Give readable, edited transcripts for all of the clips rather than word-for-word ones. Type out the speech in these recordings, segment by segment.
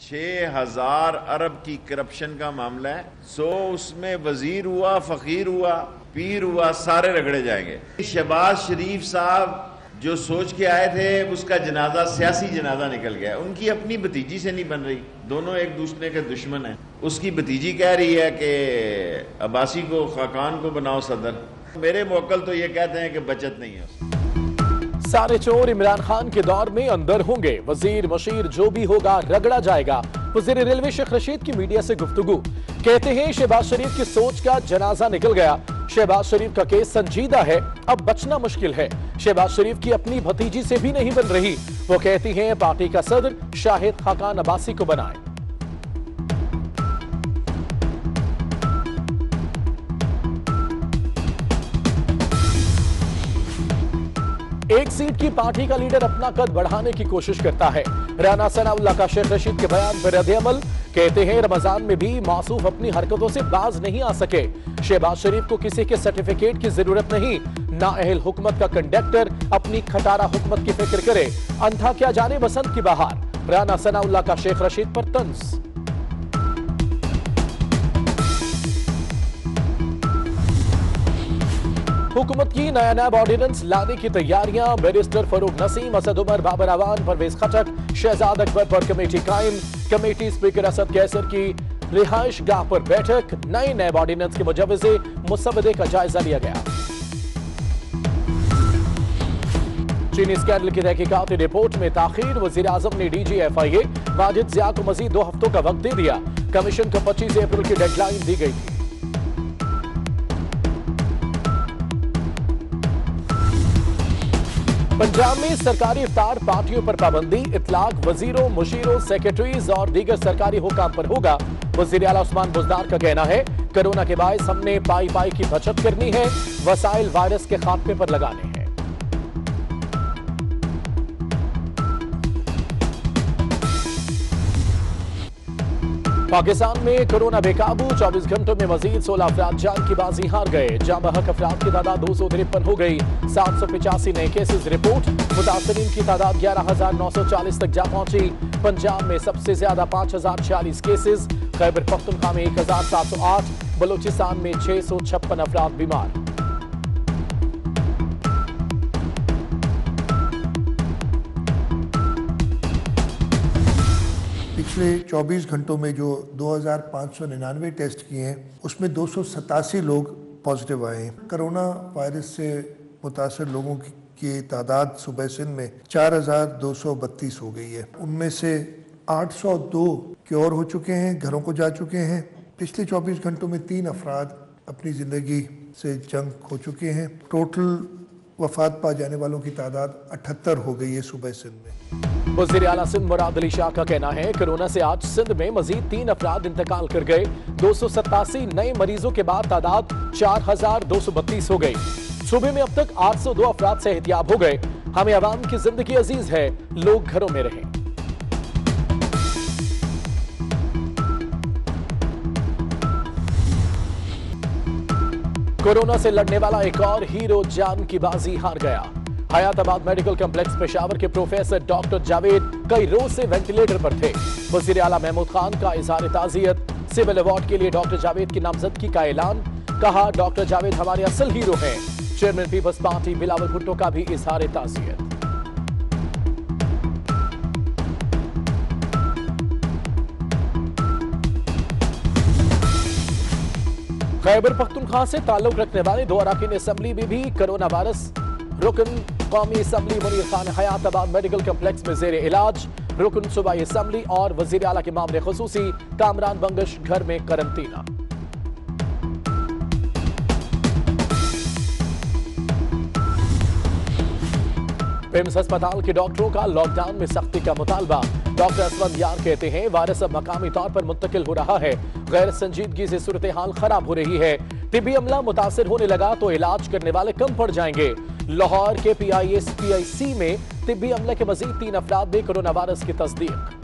6,000 अरब की करप्शन का मामला है। सो उसमें वजीर हुआ, फकीर हुआ, पीर हुआ, सारे रगड़े जाएंगे। शहबाज शरीफ साहब जो सोच के आए थे उसका जनाजा सियासी जनाजा निकल गया। उनकी अपनी भतीजी से नहीं बन रही, दोनों एक दूसरे के दुश्मन हैं। उसकी भतीजी कह रही है कि अब्बासी को, खाकान को बनाओ सदर। मेरे मोकल तो ये कहते हैं कि बचत नहीं है। सारे चोर इमरान खान के दौर में अंदर होंगे, वजीर मशीर जो भी होगा रगड़ा जाएगा। वजीर रेलवे शेख रशीद की मीडिया से गुफ्तगू, कहते हैं शहबाज शरीफ की सोच का जनाजा निकल गया। शहबाज शरीफ का केस संजीदा है, अब बचना मुश्किल है। शहबाज शरीफ की अपनी भतीजी से भी नहीं बन रही। वो कहती हैं पार्टी का सदर शाहिद खाकान अब्बासी को बनाए। एक सीट की पार्टी का लीडर अपना कद बढ़ाने की कोशिश करता है। राना सनाउल्लाह का शेख रशीद के बयान पर रद्द-ए-अमल, कहते हैं रमजान में भी मासूफ अपनी हरकतों से बाज नहीं आ सके। शहबाज शरीफ को किसी के सर्टिफिकेट की जरूरत नहीं, नाअहल हुकूमत का कंडक्टर अपनी खटारा हुकूमत की फिक्र करे, अंधा क्या जाने बसंत की बहार। राना सनाउल्लाह का शेख रशीद पर तंज। हुकूमत की नया ऑर्डिनेंस लाने की तैयारियां, बैरिस्टर फरूक नसीम, असद उमर, बाबर अवान, परवेज खटक, शहजाद अकबर पर कमेटी कायम। कमेटी स्पीकर असद कैसर की रिहाइश गाह पर बैठक, नए ऑर्डिनेंस के मुजव्वज़े मुसवदे का जायजा लिया गया। चीनी स्कैंडल की तहकीकाती रिपोर्ट में ताखीर, वजीर आजम ने DG-FIA माजिद जिया को मजीद 2 हफ्तों का वक्त दे दिया। कमीशन को 25 अप्रैल की डेडलाइन दी गई थी। पंजाब में सरकारी इफ्तार पार्टियों पर पाबंदी, इतलाक वजीरों, मुशीरों, सेक्रेटरीज और दीगर सरकारी हुकाम पर होगा। वजीर आला उस्मान बुज़दार का कहना है कोरोना के बायस हमने पाई पाई की बचत करनी है, वसाइल वायरस के खात्मे पर लगाने हैं। पाकिस्तान में कोरोना बेकाबू, 24 घंटों में मजीद 16 अफराद जान की बाजी हार गए। जाँ-बहक अफराद की तादाद 253 हो गई। 785 नए केसेस रिपोर्ट, मुतासरीन की तादाद 11,940 तक जा पहुंची। पंजाब में सबसे ज्यादा 5,046 केसेस, खैबर पख्तूनख्वा में 1,708, बलूचिस्तान में 656 अफराद बीमार। पिछले 24 घंटों में जो 2,599 टेस्ट किए हैं उसमें 287 लोग पॉजिटिव आए हैं। कोरोना वायरस से मुतासर लोगों की तादाद सुबह सिंध में 4,232 हो गई है। उनमें से 802 क्योर हो चुके हैं, घरों को जा चुके हैं। पिछले 24 घंटों में 3 अफराद अपनी ज़िंदगी से जंग हो चुके हैं। टोटल वफात पा जाने वालों की तादाद 78 हो गई है सुबह सिंध में। वज़ीर आला सिंध मुराद अली शाह का कहना है कोरोना से आज सिंध में मजीद 3 अफराद इंतकाल कर गए। 287 नए मरीजों के बाद तादाद 4,232 हो गई। सूबे में अब तक 802 अफराद सेहतियाब हो गए। हमें अवाम की जिंदगी अजीज है, लोग घरों में रहें। कोरोना से लड़ने वाला एक और हीरो जान की बाजी हार गया। हयाताबाद मेडिकल कॉम्प्लेक्स पेशावर के प्रोफेसर डॉक्टर जावेद कई रोज से वेंटिलेटर पर थे। वजीर आला महमूद खान का इजहार ताज़ियत, सिविल अवार्ड के लिए डॉक्टर जावेद की नामजदगी का ऐलान, कहा डॉक्टर जावेद हमारे असल हीरो हैं। चेयरमैन पीपल्स पार्टी बिलावल भुट्टो का भी इजहार ताज़ियत। खैबर पख्तूनख्वा से ताल्लुक रखने वाले 2 अरकान असम्बली में भी कोरोना वायरस। रुकन कौमी assembly Munir Khan Hayatabad medical complex में जेर इलाज। रुकन सूबाई असम्बली और वजीर आला के मामले खुसूसी कामरान बंगश घर में करंटीना। पिम्स अस्पताल के डॉक्टरों का लॉकडाउन में सख्ती का मुतालबा। डॉक्टर असवद यार कहते हैं वायरस अब मकामी तौर पर मुंतकिल हो रहा है, गैर संजीदगी से सूरत हाल खराब हो रही है। तिब्बी अमला मुतासिर होने लगा तो इलाज करने वाले कम पड़ जाएंगे। लाहौर के PIC में तिब्बी अमले के मजीद 3 अफराद में कोरोना वायरस की तस्दीक।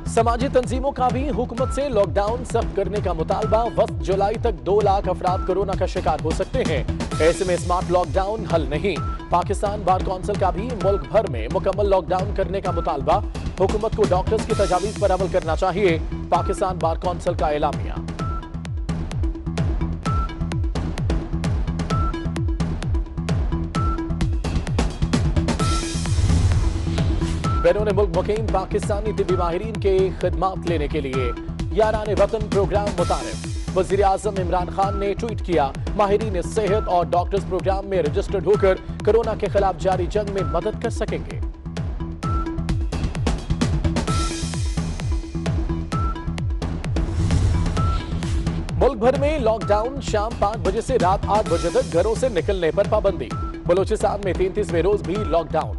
समाजी तंजीमों का भी हुकूमत से लॉकडाउन सख्त करने का मुतालबा। 10 जुलाई तक 2 लाख अफराद कोरोना का शिकार हो सकते हैं। ऐसे में स्मार्ट लॉकडाउन हल नहीं। पाकिस्तान बार कौंसिल का भी मुल्क भर में मुकम्मल लॉकडाउन करने का मुतालबा। हुकूमत को डॉक्टर्स की तजावीज पर अमल करना चाहिए। पाकिस्तान बार कौंसिल का एलामिया। बैरून मुल्क मुकीम पाकिस्तानी तिब्बी माहिरीन के खिदमात लेने के लिए यारान वतन प्रोग्राम मुतारिफ। वजीर आजम इमरान खान ने ट्वीट किया, माहिरीन सेहत और डॉक्टर्स प्रोग्राम में रजिस्टर्ड होकर कोरोना के खिलाफ जारी जंग में मदद कर सकेंगे। मुल्क भर में लॉकडाउन। शाम 5 बजे से रात 8 बजे तक घरों से निकलने पर पाबंदी। बलूचिस्तान में 33वें रोज भी लॉकडाउन।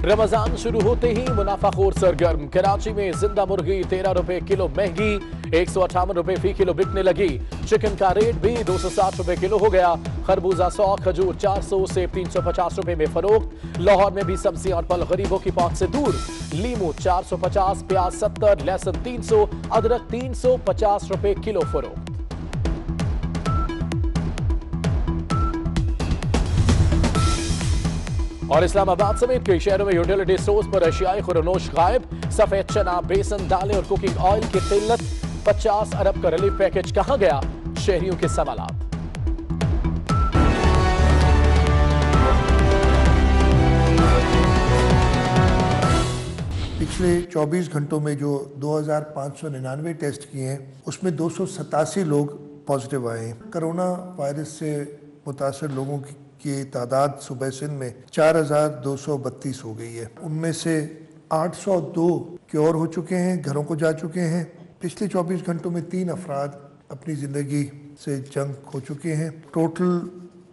रमजान शुरू होते ही मुनाफाखोर सरगर्म। कराची में जिंदा मुर्गी 13 रुपए किलो महंगी, 158 रुपए फी किलो बिकने लगी। चिकन का रेट भी 260 रुपए किलो हो गया। खरबूजा 100, खजूर 400, सेब 350 रुपए में फरोख्त। लाहौर में भी सब्जियां और फल गरीबों की पहुंच से दूर। लीमू 450, प्याज 70, लहसुन 300, अदरक 350 रुपए किलो फरोख्त। और इस्लामाबाद समेत कई शहरों में यूटिलिटी स्टोर्स पर अशियाए खुरनोश गायब। सफेद चना, बेसन, दालें और कुकिंग ऑयल की किल्लत। 50 अरब का रिलीफ पैकेज कहां गया? शहरियों के सवालात। पिछले 24 घंटों में जो 2599 टेस्ट किए हैं उसमें 287 लोग पॉजिटिव आए हैं। कोरोना वायरस से मुतासर लोगों की तादाद सुबह सिंध में 4232 हो गई है। उनमें से 802 क्योर हो चुके हैं, घरों को जा चुके हैं। पिछले 24 घंटों में 3 अफराद अपनी ज़िंदगी से जंग हो चुके हैं। टोटल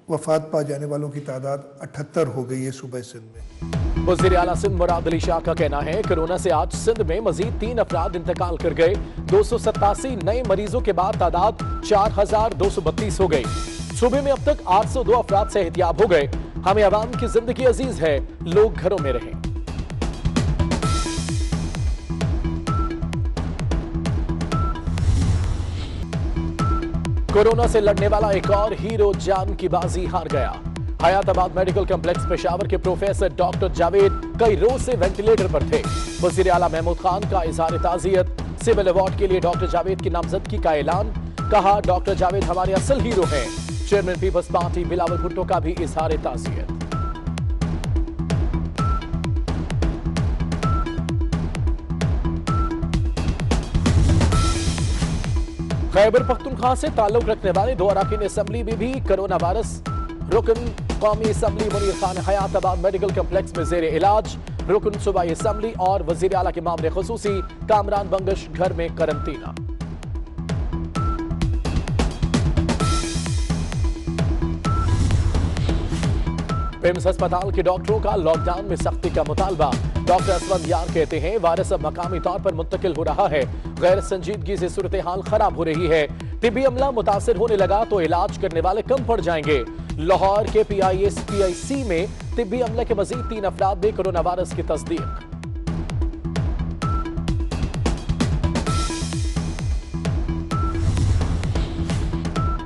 वफात पा जाने वालों की तादाद 78 हो गई है सुबह सिंध में। वज़ीर आला सिंध मुराद अली शाह का कहना है, कोरोना से आज सिंध में मजीद 3 अफराद इंतकाल कर गए। 287 नए मरीजों के बाद तादाद 4232 हो गई। सूबे में अब तक 802 अफराद सेहतियाब हो गए। हमें अवाम की जिंदगी अजीज है, लोग घरों में रहें। कोरोना से लड़ने वाला एक और हीरो जान की बाजी हार गया। हयाताबाद मेडिकल कॉम्प्लेक्स पेशावर के प्रोफेसर डॉक्टर जावेद कई रोज से वेंटिलेटर पर थे। वजीर आला महमूद खान का इजहार ताजियत। सिविल अवार्ड के लिए डॉक्टर जावेद की नामजदगी का ऐलान। कहा, डॉक्टर जावेद हमारे असल हीरो हैं। चेयरमैन पीपल्स पार्टी बिलावल भुट्टो का भी इजहार ताज़ियत। खैबर पख्तूनख्वा से ताल्लुक रखने वाले 2 अरकान असम्बली में भी कोरोना वायरस। रुकन कौमी assembly Munir Khan Hayatabad medical complex में जेर इलाज। रुकन सूबाई असम्बली और वजीर आला के मामले खुसूसी कामरान बंगश घर में करंटीना। पिम्स अस्पताल के डॉक्टरों का लॉकडाउन में सख्ती का मुतालबा। डॉक्टर असवद यार कहते हैं, वायरस अब मकामी तौर पर मुंतकिल हो रहा है। गैर संजीदगी से सूरत हाल खराब हो रही है। तिब्बी अमला मुतासिर होने लगा तो इलाज करने वाले कम पड़ जाएंगे। लाहौर के PIC में तिब्बी अमले के मजीद 3 अफराद में कोरोना वायरस की तस्दीक।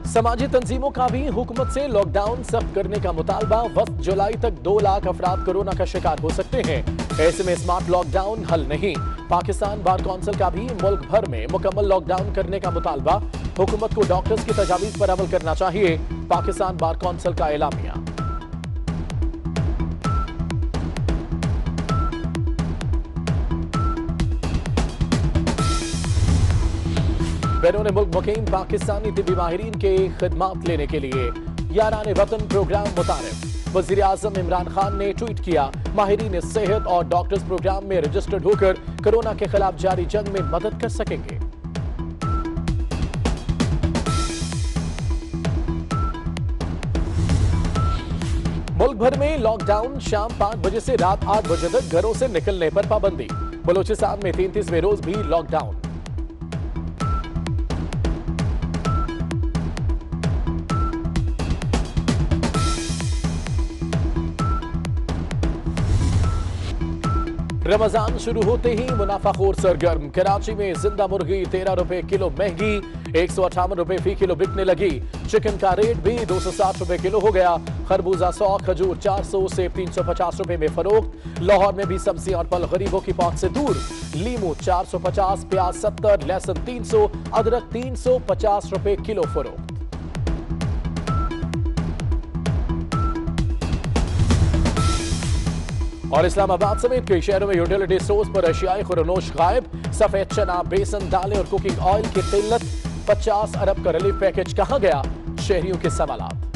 समाजी तंजीमों का भी हुकूमत से लॉकडाउन सख्त करने का मुतालबा। वक्त जुलाई तक 2 लाख अफराद कोरोना का शिकार हो सकते हैं। ऐसे में स्मार्ट लॉकडाउन हल नहीं। पाकिस्तान बार कौंसिल का भी मुल्क भर में मुकम्मल लॉकडाउन करने का मुतालबा। हुकूमत को डॉक्टर्स की तजावीज पर अमल करना चाहिए। पाकिस्तान बार कौंसिल का एलामिया। बैरून मुल्क मुकीम पाकिस्तानी तिब्बी माहिरीन के खिदमात लेने के लिए यारान वतन प्रोग्राम मुतारिफ। वजीर आजम इमरान खान ने ट्वीट किया, माहिरीन सेहत और डॉक्टर्स प्रोग्राम में रजिस्टर्ड होकर कोरोना के खिलाफ जारी जंग में मदद कर सकेंगे। मुल्क भर में लॉकडाउन। शाम 5 बजे से रात 8 बजे तक घरों से निकलने पर पाबंदी। बलूचिस्तान में 33वें रोज भी लॉकडाउन। रमजान शुरू होते ही मुनाफाखोर सरगर्म। कराची में जिंदा मुर्गी 13 रुपए किलो महंगी, 158 रुपए फी किलो बिकने लगी। चिकन का रेट भी 260 रुपए किलो हो गया। खरबूजा 100, खजूर 400, सेब 350 रुपए में फरोख्त। लाहौर में भी सब्जियां और फल गरीबों की पहुंच से दूर। लीमू 450, प्याज 70, लहसुन 300, अदरक 350 रुपए किलो फरोख्त। और इस्लामाबाद समेत कई शहरों में यूटिलिटी स्टोर्स पर एशियाई खुरनोश गायब। सफेद चना, बेसन, दालें और कुकिंग ऑयल की किल्लत। 50 अरब का रिलीफ पैकेज कहां गया? शहरियों के सवालात।